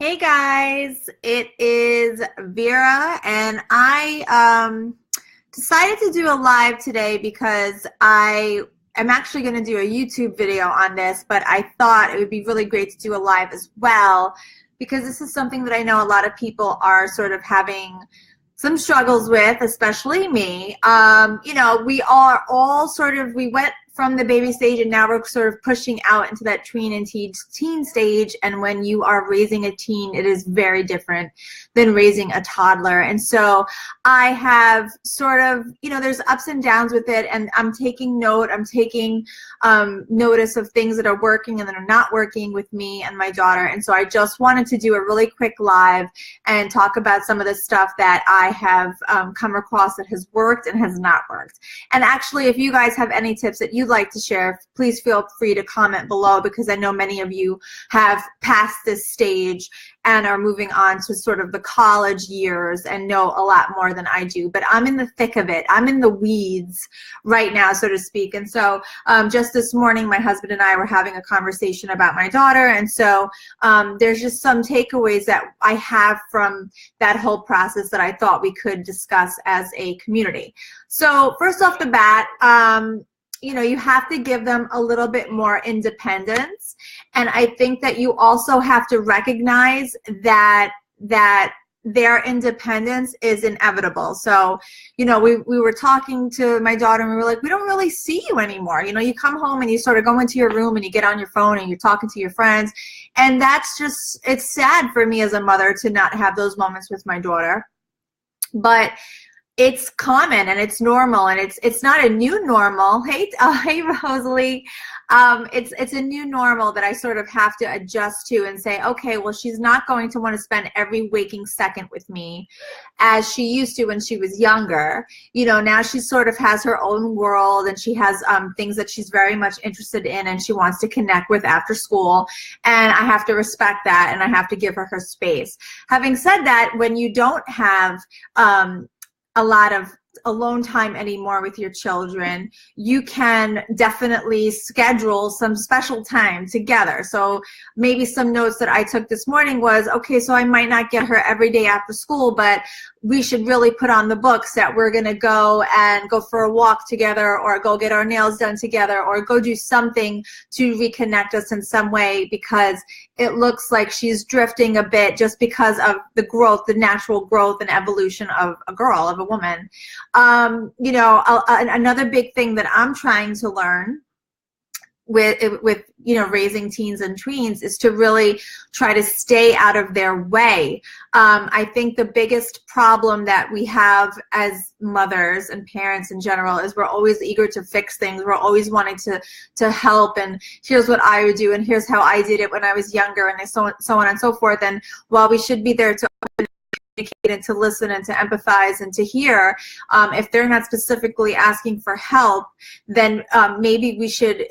Hey guys, it is Vera, and I decided to do a live today because I am actually going to do a YouTube video on this, but I thought it would be really great to do a live as well because this is something that I know a lot of people are sort of having some struggles with, especially me. We are all we went from the baby stage and now we're sort of pushing out into that tween and teen stage. And when you are raising a teen, it is very different than raising a toddler. And so I have there's ups and downs with it, and I'm taking notice of things that are working and that are not working with me and my daughter. And so I just wanted to do a really quick live and talk about some of the stuff that I have come across that has worked and has not worked. And actually, if you guys have any tips that you'd like to share, please feel free to comment below, because I know many of you have passed this stage and are moving on to sort of the college years and know a lot more than I do. But I'm in the thick of it. I'm in the weeds right now, so to speak. And so just this morning, my husband and I were having a conversation about my daughter. And so there's just some takeaways that I have from that whole process that I thought we could discuss as a community. So first off the bat, you have to give them a little bit more independence. And I think that you also have to recognize that their independence is inevitable. So, we were talking to my daughter and we were like, we don't really see you anymore. You come home and you sort of go into your room and you get on your phone and you're talking to your friends. And it's sad for me as a mother to not have those moments with my daughter. But it's common and it's normal, and it's not a new normal. Hey Rosalie, it's a new normal that I sort of have to adjust to and say, okay, well, she's not going to want to spend every waking second with me as she used to when she was younger. Now she sort of has her own world, and she has things that she's very much interested in and she wants to connect with after school, and I have to respect that and I have to give her space. Having said that, when you don't have a lot of alone time anymore with your children, you can definitely schedule some special time together. So maybe some notes that I took this morning was, okay, so I might not get her every day after school, but we should really put on the books that we're going to go for a walk together, or go get our nails done together, or go do something to reconnect us in some way, because it looks like she's drifting a bit just because of the natural growth and evolution of a woman. Another big thing that I'm trying to learn with raising teens and tweens is to really try to stay out of their way. I think the biggest problem that we have as mothers and parents in general is we're always eager to fix things. We're always wanting to help, and here's what I would do, and here's how I did it when I was younger, and so on and so forth. And while we should be there to and to listen and to empathize and to hear, if they're not specifically asking for help, then maybe we should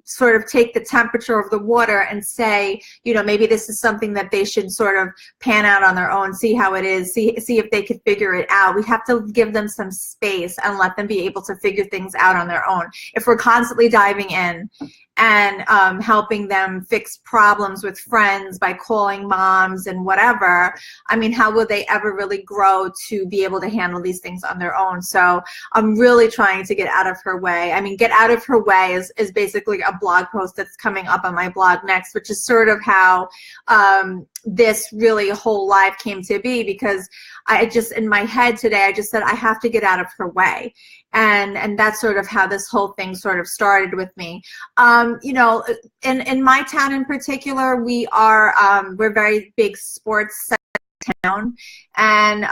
sort of take the temperature of the water and say, maybe this is something that they should sort of pan out on their own, see how it is, see if they could figure it out. We have to give them some space and let them be able to figure things out on their own. If we're constantly diving in and helping them fix problems with friends by calling moms and whatever, I mean, how will they ever really grow to be able to handle these things on their own? So I'm really trying to get out of her way. I mean, get out of her way is basically a blog post that's coming up on my blog next, which is sort of how this really whole live came to be, because in my head today, I just said, I have to get out of her way. And that's sort of how this whole thing sort of started with me. In my town in particular, we're very big sports town, and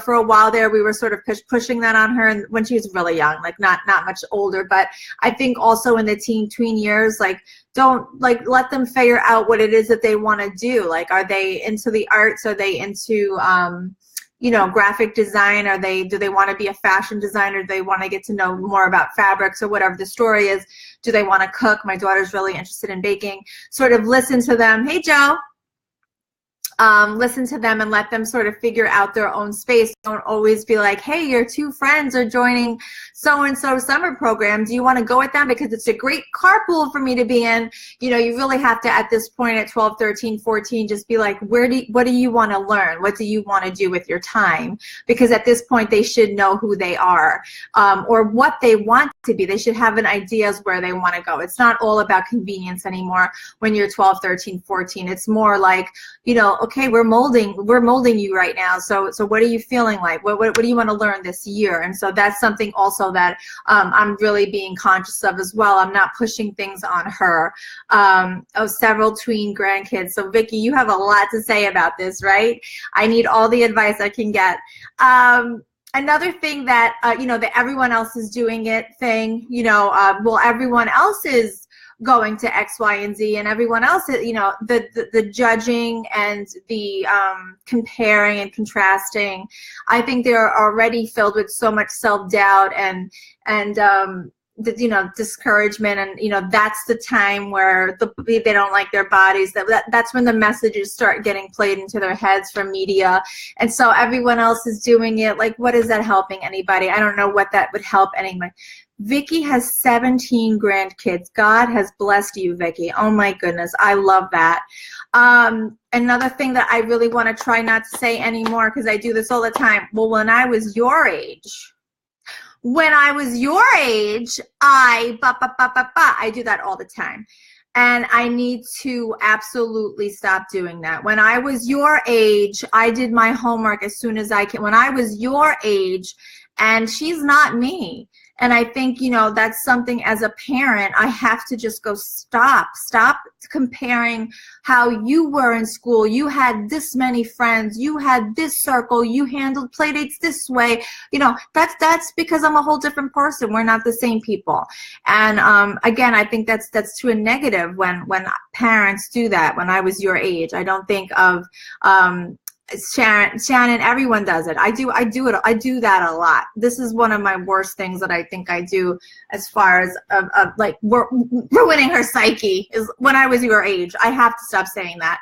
for a while there we were sort of pushing that on her, and when she was really young, like not much older. But I think also in the tween years, don't let them figure out what it is that they want to do. Like, are they into the arts? Are they into graphic design? Do they want to be a fashion designer? Do they want to get to know more about fabrics, or whatever the story is? Do they want to cook? My daughter's really interested in baking. Sort of listen to them. Hey, Joe. listen to them and let them sort of figure out their own space. Don't always be like, hey, your two friends are joining so-and-so summer program. Do you want to go with them? Because it's a great carpool for me to be in. You know, you really have to, at this point at 12, 13, 14, just be like, what do you want to learn? What do you want to do with your time? Because at this point, they should know who they are, or what they want to be. They should have an idea as where they want to go. It's not all about convenience anymore when you're 12, 13, 14. It's more like, you know, okay, we're molding you right now. So what are you feeling like? What do you want to learn this year? And so that's something also that I'm really being conscious of as well. I'm not pushing things on her. Several tween grandkids. So Vicki, you have a lot to say about this, right? I need all the advice I can get. Another thing that, you know, that everyone else is doing it thing, you know, well, everyone else is going to X, Y, and Z, and everyone else, you know, the judging and the comparing and contrasting. I think they're already filled with so much self-doubt and you know, discouragement, and you know, that's the time where they don't like their bodies. That's when the messages start getting played into their heads from media, and so everyone else is doing it. Like, what is that helping anybody? I don't know what that would help anybody. Vicki has 17 grandkids. God has blessed you, Vicki. Oh my goodness, I love that. Another thing that I really want to try not to say anymore, because I do this all the time. Well, when I was your age, I do that all the time. And I need to absolutely stop doing that. When I was your age, I did my homework as soon as I can. When I was your age, and she's not me. And I think, you know, that's something as a parent, I have to just go stop comparing how you were in school. You had this many friends, you had this circle, you handled playdates this way. You know, that's because I'm a whole different person. We're not the same people. And again, I think that's to a negative when parents do that. When I was your age, I don't think of Shannon, everyone does it. I do that a lot. This is one of my worst things that I think I do, as far as like ruining her psyche, is when I was your age. I have to stop saying that.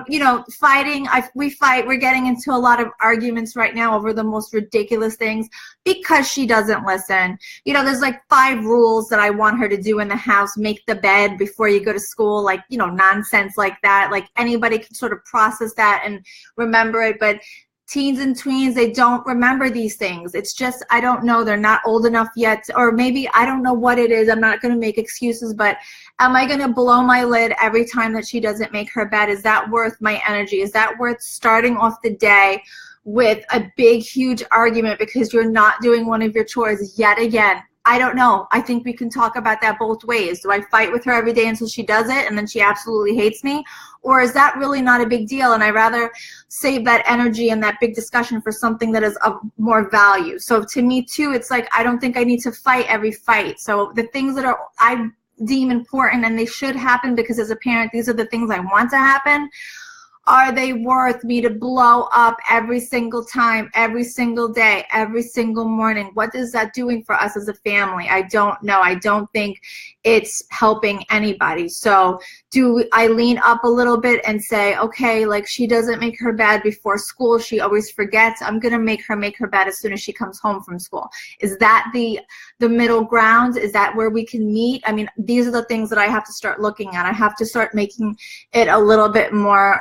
You know, fighting. We fight. We're getting into a lot of arguments right now over the most ridiculous things because she doesn't listen. You know, there's like 5 rules that I want her to do in the house. Make the bed before you go to school. Like, you know, nonsense like that. Like, anybody can sort of process that and remember it, but teens and tweens, they don't remember these things. It's just, I don't know, they're not old enough yet, or maybe I don't know what it is. I'm not going to make excuses, but am I going to blow my lid every time that she doesn't make her bed? Is that worth my energy? Is that worth starting off the day with a big, huge argument because you're not doing one of your chores yet again? I don't know. I think we can talk about that both ways. Do I fight with her every day until she does it and then she absolutely hates me? Or is that really not a big deal? And I'd rather save that energy and that big discussion for something that is of more value. So to me too, it's like, I don't think I need to fight every fight. So the things that I deem important and they should happen because as a parent, these are the things I want to happen. Are they worth me to blow up every single time, every single day, every single morning? What is that doing for us as a family? I don't know. I don't think it's helping anybody. So do I lean up a little bit and say, okay, like she doesn't make her bed before school. She always forgets. I'm going to make her bed as soon as she comes home from school. Is that the middle ground? Is that where we can meet? I mean, these are the things that I have to start looking at. I have to start making it a little bit more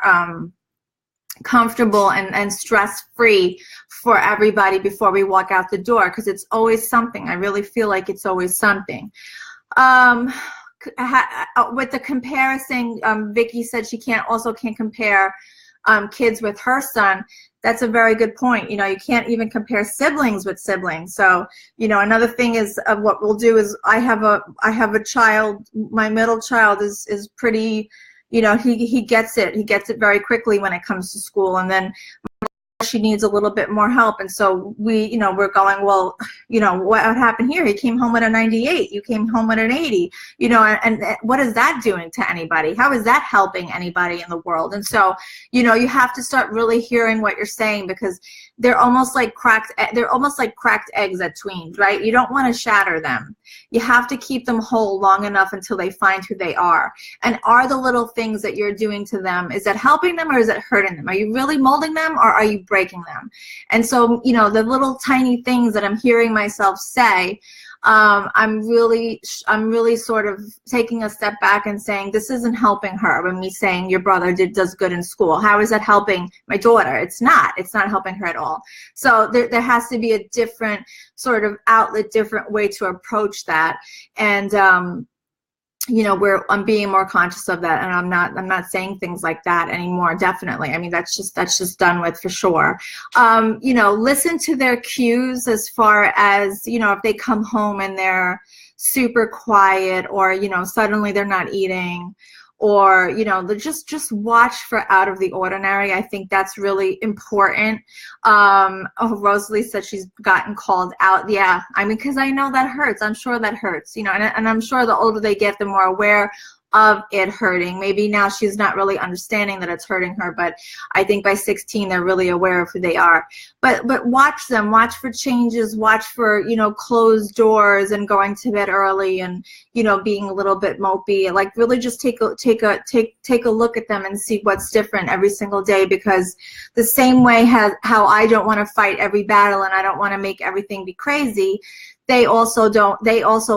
comfortable and stress-free for everybody before we walk out the door, because it's always something. I really feel like it's always something. With the comparison, Vicki said she can't compare kids with her son. That's a very good point. You know, you can't even compare siblings with siblings. So, you know, another thing is what we'll do is I have a child. My middle child is pretty, you know, he gets it. He gets it very quickly when it comes to school. And then she needs a little bit more help. And so we, you know, we're going, well, you know, what happened here? He came home with a 98. You came home with an 80, you know, and what is that doing to anybody? How is that helping anybody in the world? And so, you know, you have to start really hearing what you're saying, because they're almost like cracked eggs at tweens, right? You don't want to shatter them. You have to keep them whole long enough until they find who they are. And are the little things that you're doing to them, is that helping them or is it hurting them? Are you really molding them or are you breaking them? And so, you know, the little tiny things that I'm hearing myself say, I'm really sort of taking a step back and saying, this isn't helping her. When me saying your brother does good in school, how is that helping my daughter? It's not helping her at all. So there has to be a different sort of outlet, different way to approach that. And you know, I'm being more conscious of that, and I'm not saying things like that anymore. Definitely. I mean, that's just done with for sure. You know, listen to their cues as far as, you know, if they come home and they're super quiet, or, you know, suddenly they're not eating, or, you know, just watch for out of the ordinary. I think that's really important. Oh, Rosalie said she's gotten called out. Yeah, I mean, because I know that hurts. I'm sure that hurts, you know, and I'm sure the older they get, the more aware of it hurting. Maybe now she's not really understanding that it's hurting her, but I think by 16 they're really aware of who they are. But watch them, watch for changes, watch for, you know, closed doors and going to bed early, and, you know, being a little bit mopey. Like, really just take a look at them and see what's different every single day, because the same way how I don't want to fight every battle and I don't want to make everything be crazy, they also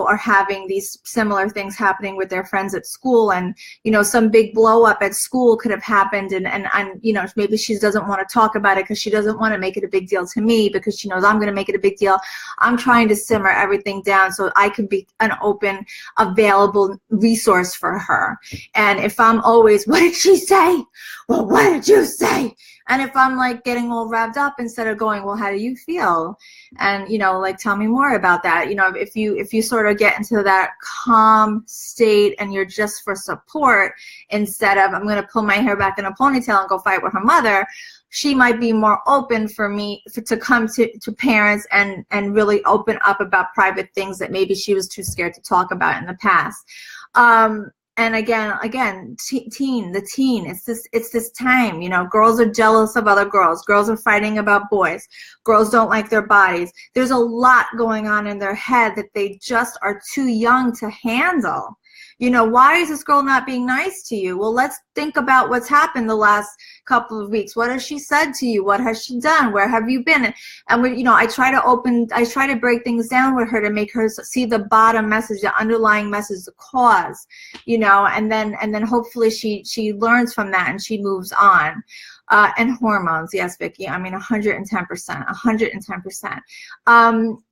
are having these similar things happening with their friends at school. And, you know, some big blow up at school could have happened, and you know, maybe she doesn't want to talk about it because she doesn't want to make it a big deal to me, because she knows I'm going to make it a big deal. I'm trying to simmer everything down so I can be an open, available resource for her. And if I'm always, what did she say? Well, what did you say? And if I'm like getting all revved up instead of going, well, how do you feel? And, you know, like, tell me more about that. You know, if you sort of get into that calm state and you're just for support, instead of I'm going to pull my hair back in a ponytail and go fight with her mother, she might be more open for me to come to parents and really open up about private things that maybe she was too scared to talk about in the past. And again, the teen, it's this time, you know, girls are jealous of other girls. Girls are fighting about boys. Girls don't like their bodies. There's a lot going on in their head that they just are too young to handle. You know, why is this girl not being nice to you? Well, let's think about what's happened the last couple of weeks. What has she said to you? What has she done? Where have you been? And we, you know, I try to break things down with her to make her see the bottom message, the underlying message, the cause, you know, and then hopefully she learns from that and she moves on. And hormones, yes, Vicki. I mean, 110%, 110%.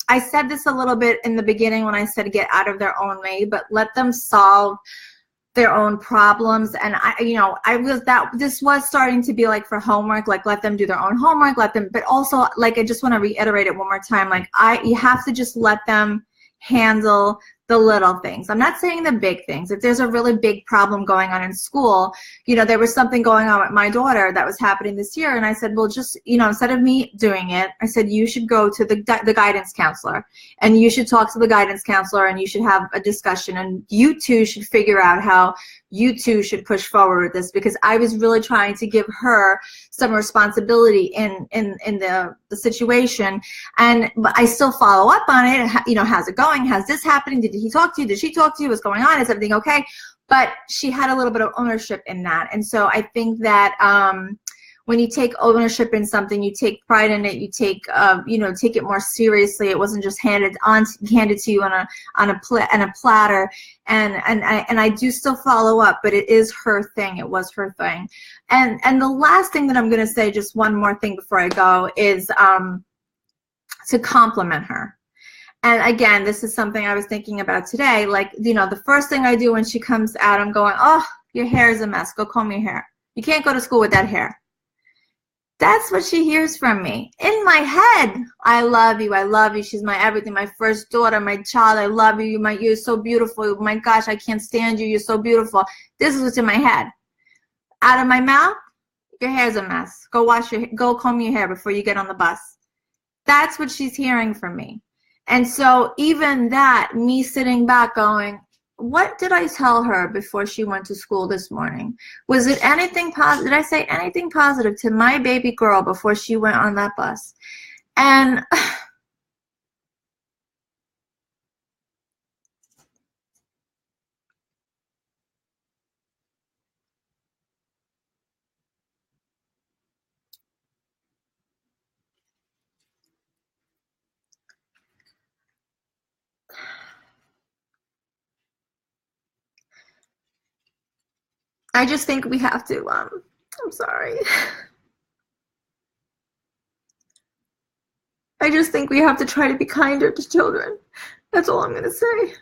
I said this a little bit in the beginning when I said get out of their own way, but let them solve their own problems. And this was starting to be like for homework, like let them do their own homework, but also, like, I just want to reiterate it one more time. Like, you have to just let them handle the little things. I'm not saying the big things. If there's a really big problem going on in school, you know, there was something going on with my daughter that was happening this year, and I said, well, just, you know, instead of me doing it, I said, you should go to the guidance counselor, and you should talk to the guidance counselor, and you should have a discussion, and you two should figure out how you two should push forward with this, because I was really trying to give her some responsibility in the situation, and I still follow up on it. You know, how's it going? How's this happening? Did he talk to you? Did she talk to you? What's going on? Is everything okay? But she had a little bit of ownership in that, and so I think that when you take ownership in something, you take pride in it. You take take it more seriously. It wasn't just handed to you on a platter. And I do still follow up, but it is her thing. It was her thing. And the last thing that I'm going to say, just one more thing before I go, is to compliment her. And again, this is something I was thinking about today. Like, you know, the first thing I do when she comes out, I'm going, oh, your hair is a mess. Go comb your hair. You can't go to school with that hair. That's what she hears from me. In my head, I love you. I love you. She's my everything, my first daughter, my child. I love you. You're so beautiful. Oh my gosh, I can't stand you. You're so beautiful. This is what's in my head. Out of my mouth, your hair's a mess. Go comb your hair before you get on the bus. That's what she's hearing from me. And so even that, me sitting back going, what did I tell her before she went to school this morning? Was it anything positive? Did I say anything positive to my baby girl before she went on that bus? And I just think we have to, I'm sorry. I just think we have to try to be kinder to children. That's all I'm going to say.